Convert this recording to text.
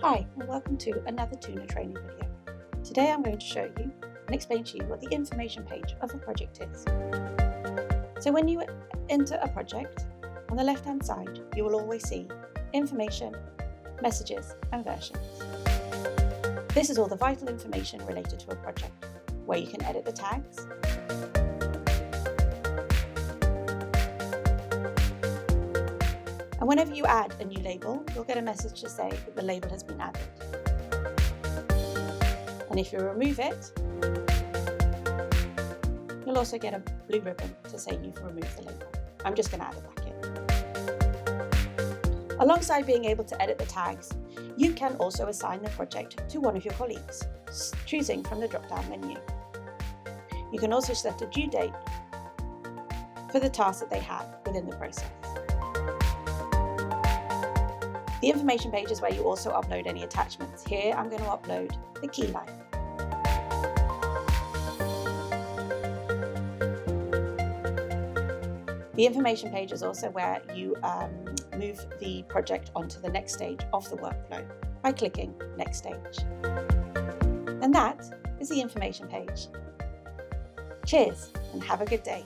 Hi, and welcome to another Tuna training video. Today I'm going to show you and explain to you what the information page of a project is. So when you enter a project, on the left-hand side you will always see information, messages and versions. This is all the vital information related to a project, where you can edit the tags, and whenever you add a new label, you'll get a message to say that the label has been added. And if you remove it, you'll also get a blue ribbon to say you've removed the label. I'm just going to add it back in. Alongside being able to edit the tags, you can also assign the project to one of your colleagues, choosing from the drop-down menu. You can also set a due date for the tasks that they have within the process. The information page is where you also upload any attachments. Here I'm going to upload the key line. The information page is also where you move the project onto the next stage of the workflow by clicking Next Stage. And that is the information page. Cheers and have a good day.